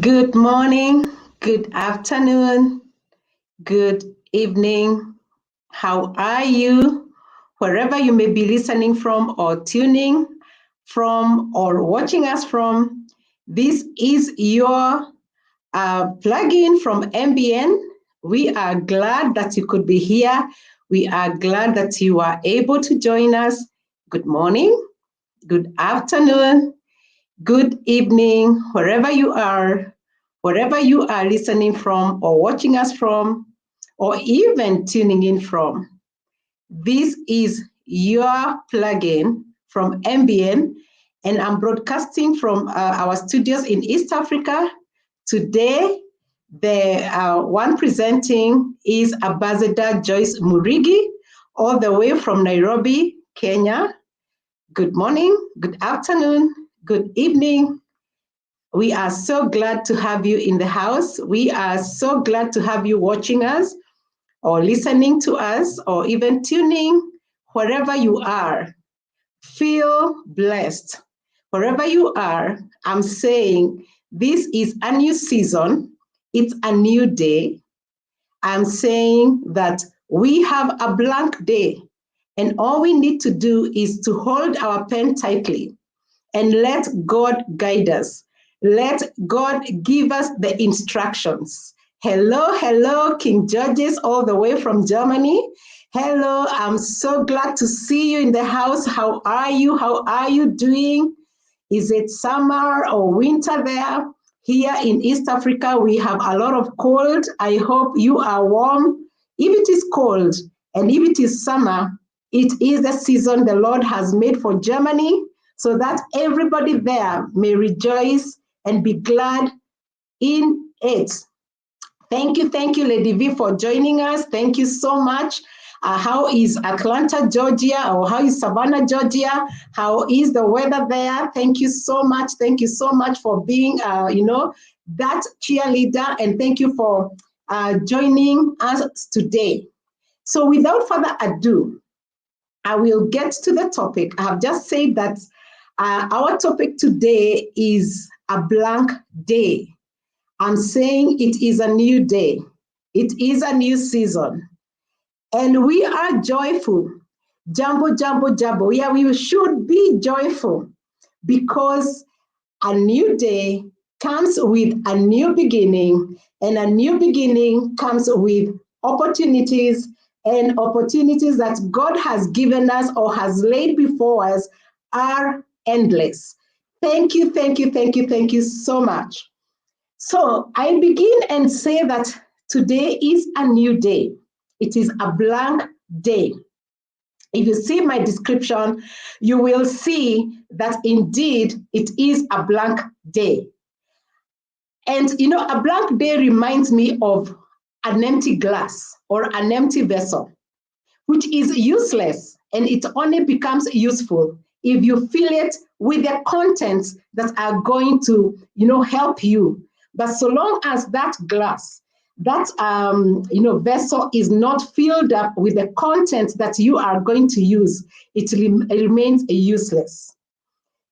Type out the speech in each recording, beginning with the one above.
Good morning, good afternoon, good evening. How are you? Wherever you may be listening from or tuning from or watching us from, this is your plug-in from MBN. We are glad that you could be here. We are glad that you are able to join us. Good morning, good afternoon, good evening, wherever you are listening from or watching us from, or even tuning in from. This is your plugin from MBN, and I'm broadcasting from our studios in East Africa. Today, the one presenting is Ambassador Joyce Murigi, all the way from Nairobi, Kenya. Good morning, good afternoon, good evening. We are so glad to have you in the house. We are so glad to have you watching us or listening to us or even tuning wherever you are. Feel blessed. Wherever you are, I'm saying this is a new season. It's a new day. I'm saying that we have a blank day, and all we need to do is to hold our pen tightly and let God guide us. Let God give us the instructions. Hello, King Georges, all the way from Germany. Hello, I'm so glad to see you in the house. How are you? How are you doing? Is it summer or winter there? Here in East Africa, we have a lot of cold. I hope you are warm. If it is cold and if it is summer, it is the season the Lord has made for Germany, so that everybody there may rejoice and be glad in it. Thank you, Lady V, for joining us. Thank you so much. How is Atlanta, Georgia, or how is Savannah, Georgia? How is the weather there? Thank you so much. Thank you so much for being, that cheerleader, and thank you for joining us today. So without further ado, I will get to the topic. I have just said that our topic today is a blank day. I'm saying it is a new day. It is a new season. And we are joyful. Jambo, jambo, jambo. Yeah, we should be joyful because a new day comes with a new beginning, and a new beginning comes with opportunities, and opportunities that God has given us or has laid before us are endless. Thank you so much. So I begin and say that today is a new day. It is a blank day. If you see my description, you will see that indeed it is a blank day. And a blank day reminds me of an empty glass or an empty vessel, which is useless, and it only becomes useful if you fill it with the contents that are going to help you. But so long as that glass, that vessel is not filled up with the content that you are going to use, it remains useless.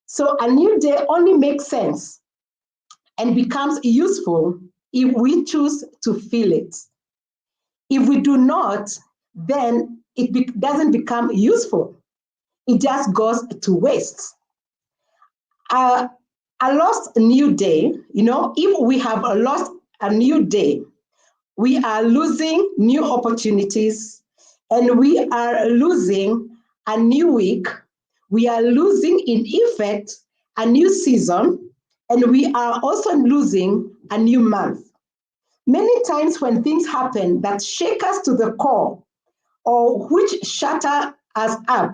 So a new day only makes sense and becomes useful if we choose to fill it. If we do not, then it doesn't become useful. It just goes to waste. A lost new day, if we have lost a new day, we are losing new opportunities, and we are losing a new week. We are losing, in effect, a new season, and we are also losing a new month. Many times when things happen that shake us to the core or which shatter us up,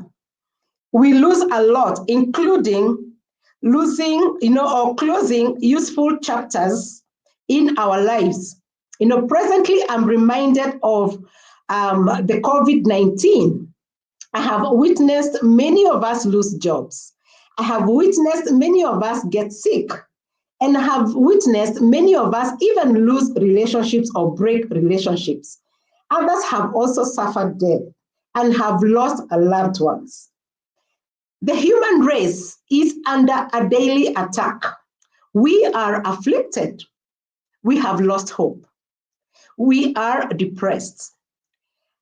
we lose a lot, including losing, or closing useful chapters in our lives. Presently, I'm reminded of the COVID-19. I have witnessed many of us lose jobs. I have witnessed many of us get sick. And I have witnessed many of us even lose relationships or break relationships. Others have also suffered death and have lost loved ones. The human race is under a daily attack. We are afflicted we have lost hope. We are depressed.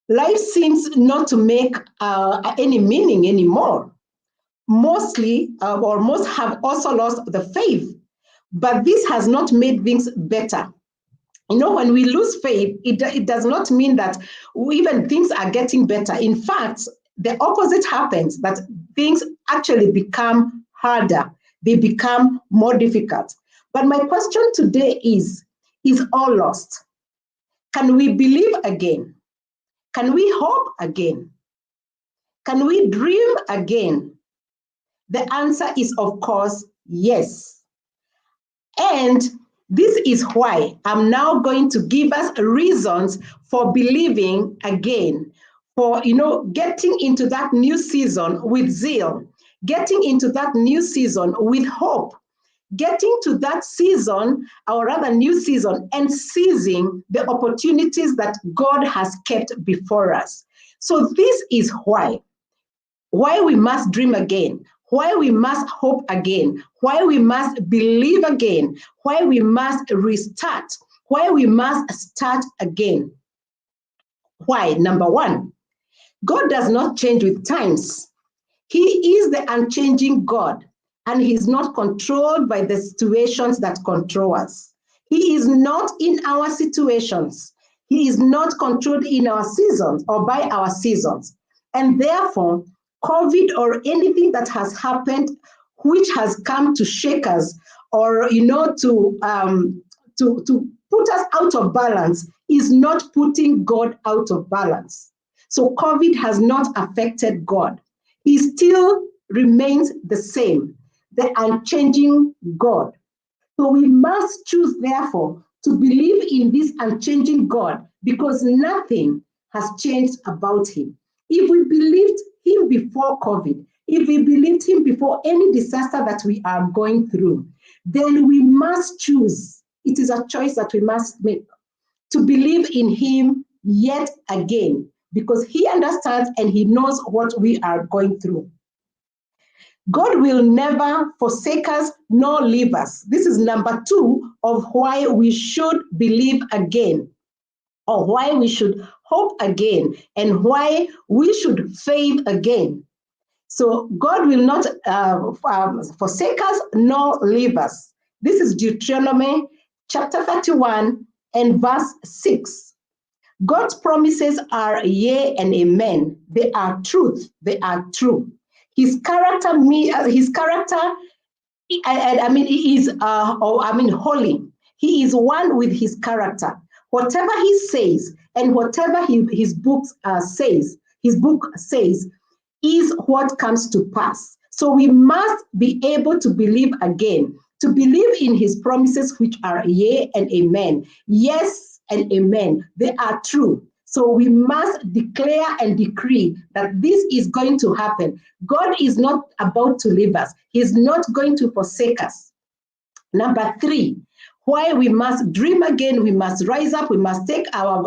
Life seems not to make any meaning anymore. Most have also lost the faith, but this has not made things better. When we lose faith, it does not mean that even things are getting better. In fact, the opposite happens, that things actually become harder. They become more difficult. But my question today is all lost? Can we believe again? Can we hope again? Can we dream again? The answer is, of course, yes. And this is why I'm now going to give us reasons for believing again, for getting into that new season with zeal, getting into that new season with hope, getting to that season, or rather new season, and seizing the opportunities that God has kept before us. So this is why we must dream again, why we must hope again, why we must believe again, why we must restart, why we must start again. Why? Number one, God does not change with times. He is the unchanging God, and He's not controlled by the situations that control us. He is not in our situations. He is not controlled in our seasons or by our seasons. And therefore, COVID or anything that has happened which has come to shake us or to put us out of balance is not putting God out of balance. So COVID has not affected God. He still remains the same, the unchanging God. So we must choose, therefore, to believe in this unchanging God, because nothing has changed about Him. If we believed Him before COVID, if we believed Him before any disaster that we are going through, then we must choose. It is a choice that we must make to believe in Him yet again, because He understands and He knows what we are going through. God will never forsake us nor leave us. This is number two of why we should believe again, or why we should hope again, and why we should faith again. So God will not forsake us nor leave us. This is Deuteronomy chapter 31 and verse 6. God's promises are yea and amen. They are truth. They are true. His character, he is holy. He is one with his character. Whatever he says and whatever his book says, is what comes to pass. So we must be able to believe again, to believe in his promises, which are yea and amen. Yes and amen. They are true. So we must declare and decree that this is going to happen. God is not about to leave us. He's not going to forsake us. Number three, why we must dream again, we must rise up, we must take our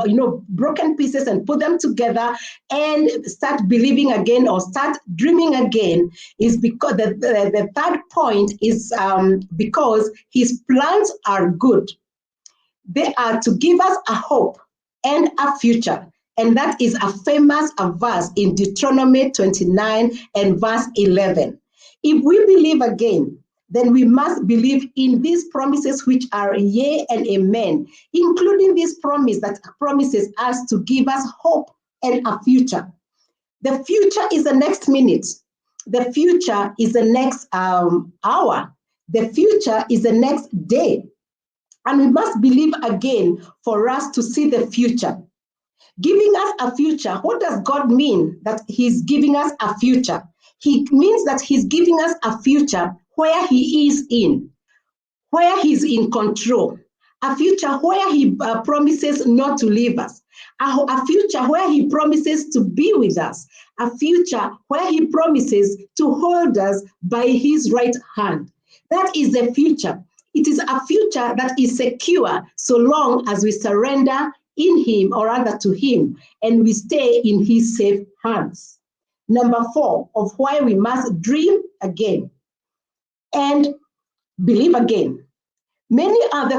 broken pieces and put them together and start believing again or start dreaming again, is because the third point is because his plans are good. They are to give us a hope and a future. And that is a famous verse in Deuteronomy 29 and verse 11. If we believe again, then we must believe in these promises which are yea and amen, including this promise that promises us to give us hope and a future. The future is the next minute. The future is the next hour. The future is the next day. And we must believe again for us to see the future. Giving us a future, what does God mean that he's giving us a future? He means that he's giving us a future where he is in, where he's in control, a future where he promises not to leave us, a future where he promises to be with us, a future where he promises to hold us by his right hand. That is the future. It is a future that is secure so long as we surrender in him, or rather to him, and we stay in his safe hands. Number 4 of why we must dream again and believe again. Many are the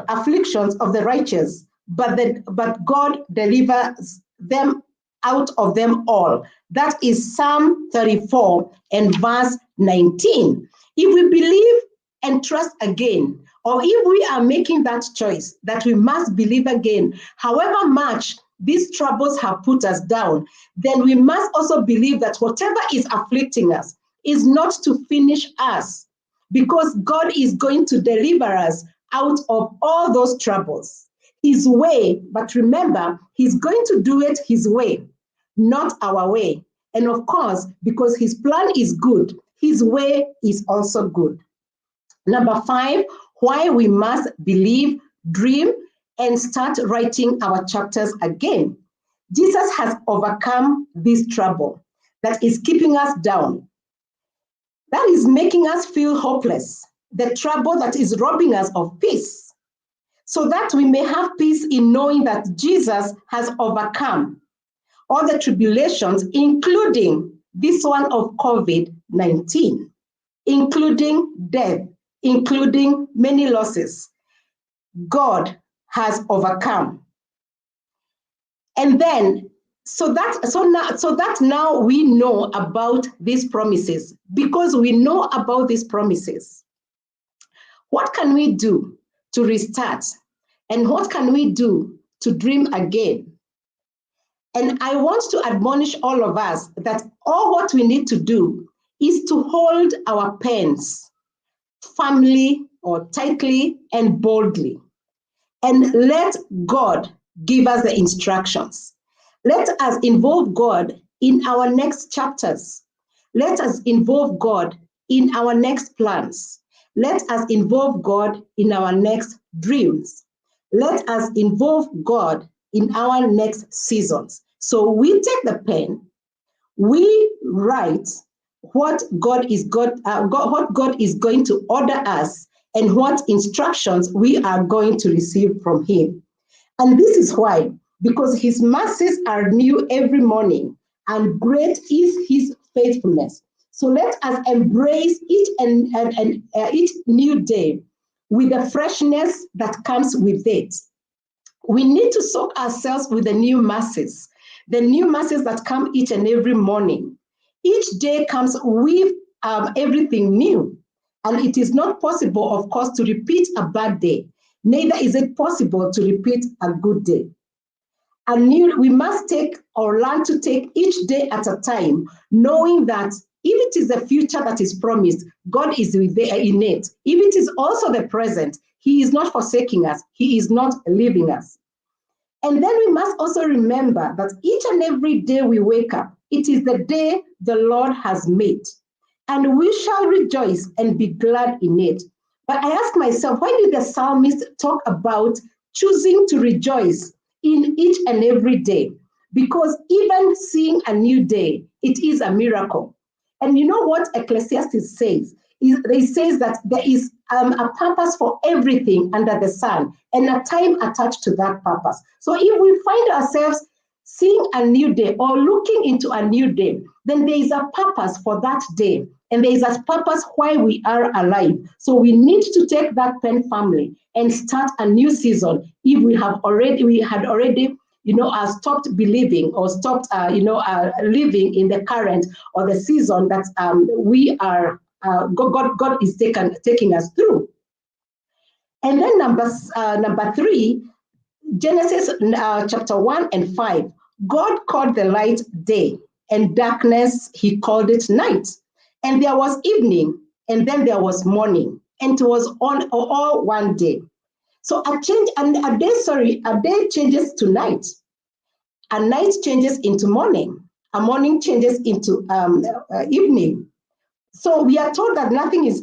afflictions of the righteous, but God delivers them out of them all. That is Psalm 34 and verse 19. If we believe and trust again, or if we are making that choice that we must believe again, however much these troubles have put us down, then we must also believe that whatever is afflicting us is not to finish us, because God is going to deliver us out of all those troubles. His way, but remember, he's going to do it his way, not our way. And of course, because his plan is good, his way is also good. Number 5, why we must believe, dream, and start writing our chapters again. Jesus has overcome this trouble that is keeping us down, that is making us feel hopeless, the trouble that is robbing us of peace, so that we may have peace in knowing that Jesus has overcome all the tribulations, including this one of COVID-19, including death, including many losses. God has overcome. And then, so that now we know about these promises. Because we know about these promises, what can we do to restart? And what can we do to dream again? And I want to admonish all of us that all what we need to do is to hold our pens firmly or tightly and boldly, and let God give us the instructions. Let us involve God in our next chapters. Let us involve God in our next plans. Let us involve God in our next dreams. Let us involve God in our next seasons. So we take the pen, we write what God is going to order us, and what instructions we are going to receive from him. And this is why, because his mercies are new every morning, and great is his faithfulness. So let us embrace each new day with the freshness that comes with it. We need to soak ourselves with the new mercies that come each and every morning. Each day comes with everything new. And it is not possible, of course, to repeat a bad day. Neither is it possible to repeat a good day. And we must take or learn to take each day at a time, knowing that if it is the future that is promised, God is in it. If it is also the present, he is not forsaking us. He is not leaving us. And then we must also remember that each and every day we wake up, it is the day the Lord has made, and we shall rejoice and be glad in it. But I ask myself, why did the psalmist talk about choosing to rejoice in each and every day? Because even seeing a new day, it is a miracle. And you know what Ecclesiastes says? It says that there is a purpose for everything under the sun, and a time attached to that purpose. So if we find ourselves seeing a new day or looking into a new day, then there is a purpose for that day, and there is a purpose why we are alive. So we need to take that pen firmly and start a new season. If we had already stopped believing or stopped living in the current or the season that we are God is taking us through. And then number 3, Genesis chapter 1 and 5. God called the light day, and darkness he called it night. And there was evening, and then there was morning, and it was all one day. So a day changes to night. A night changes into morning. A morning changes into evening. So we are told that nothing is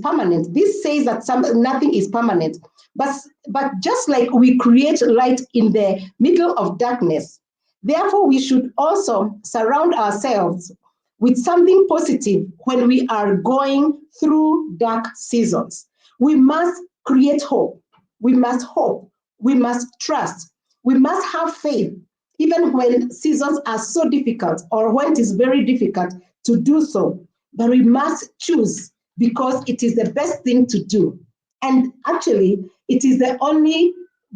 permanent. This says that nothing is permanent. But just like we create light in the middle of darkness, therefore we should also surround ourselves with something positive when we are going through dark seasons. We must create hope. We must hope. We must trust. We must have faith, even when seasons are so difficult or when it is very difficult to do so. But we must choose, because it is the best thing to do. And actually, it is the only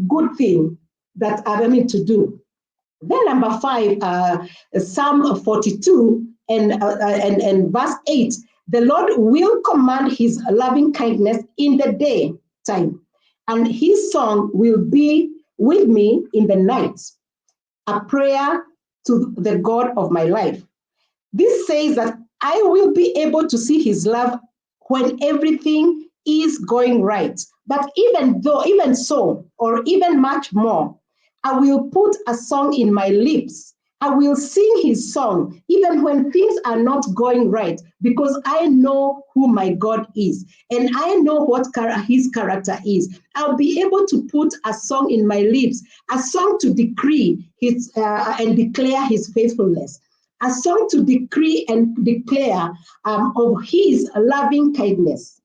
good thing that I mean to do. Then number 5, Psalm 42 and verse 8, the Lord will command his loving kindness in the daytime, and his song will be with me in the night, a prayer to the God of my life. This says that I will be able to see his love when everything is going right. But even so, or even much more, I will put a song in my lips. I will sing his song even when things are not going right, because I know who my God is and I know what his character is. I'll be able to put a song in my lips, a song to decree his and declare his faithfulness, a song to decree and declare of his loving kindness.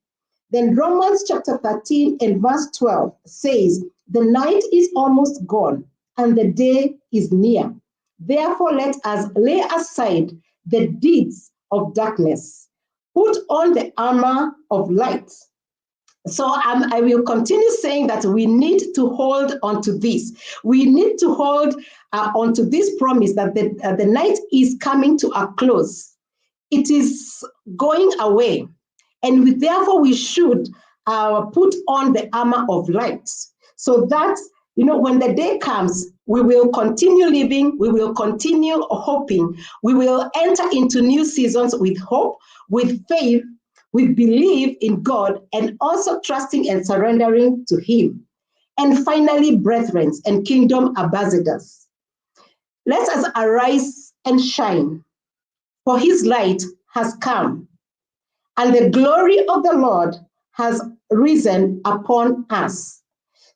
Then Romans chapter 13 and verse 12 says, the night is almost gone and the day is near. Therefore, let us lay aside the deeds of darkness, put on the armor of light. So I will continue saying that we need to hold on to this. We need to hold on to this promise that the night is coming to a close. It is going away. And therefore, we should put on the armor of light, so that, when the day comes, we will continue living, we will continue hoping, we will enter into new seasons with hope, with faith, with belief in God, and also trusting and surrendering to him. And finally, brethren and kingdom ambassadors, let us arise and shine, for his light has come, and the glory of the Lord has risen upon us.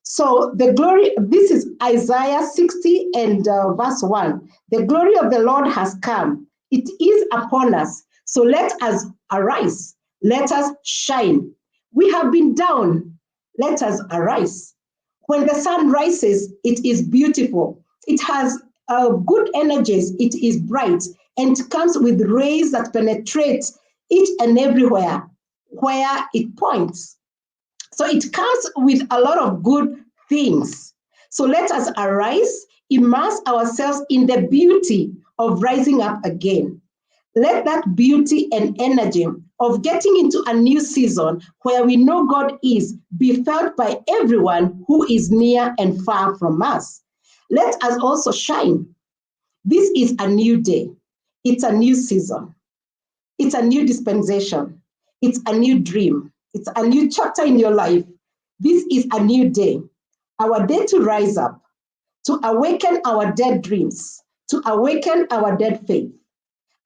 So the glory, this is Isaiah 60 and verse 1. The glory of the Lord has come. It is upon us. So let us arise. Let us shine. We have been down. Let us arise. When the sun rises, it is beautiful. It has good energies. It is bright and comes with rays that penetrate each and everywhere where it points. So it comes with a lot of good things. So let us arise, immerse ourselves in the beauty of rising up again. Let that beauty and energy of getting into a new season where we know God is be felt by everyone who is near and far from us. Let us also shine. This is a new day. It's a new season. It's a new dispensation. It's a new dream. It's a new chapter in your life. This is a new day. Our day to rise up, to awaken our dead dreams, to awaken our dead faith,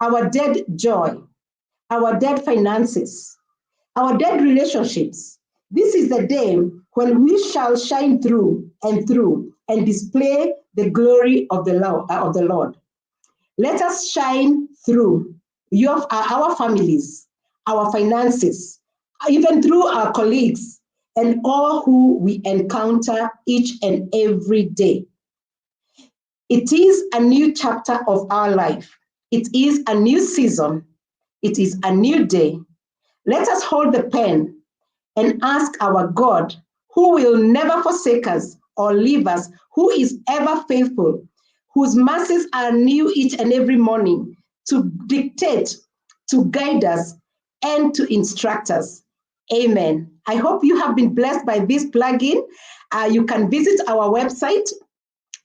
our dead joy, our dead finances, our dead relationships. This is the day when we shall shine through and display the glory of the Lord. Let us shine through our families, our finances, even through our colleagues and all who we encounter each and every day. It is a new chapter of our life. It is a new season. It is a new day. Let us hold the pen and ask our God, who will never forsake us or leave us, who is ever faithful, whose mercies are new each and every morning, to dictate, to guide us, and to instruct us. Amen. I hope you have been blessed by this plugin. You can visit our website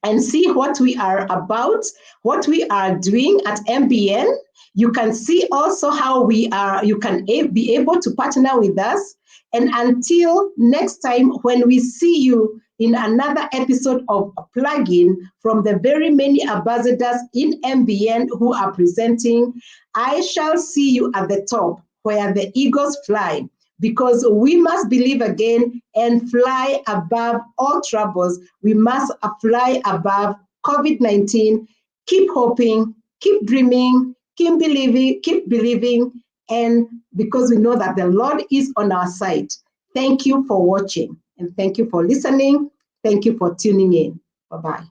and see what we are about, what we are doing at MBN. You can see also how you can be able to partner with us. And until next time, when we see you in another episode of a plugin from the very many ambassadors in MBN who are presenting, I shall see you at the top where the eagles fly, because we must believe again and fly above all troubles. We must fly above COVID-19. Keep hoping, keep dreaming, keep believing, and because we know that the Lord is on our side. Thank you for watching, and thank you for listening. Thank you for tuning in. Bye-bye.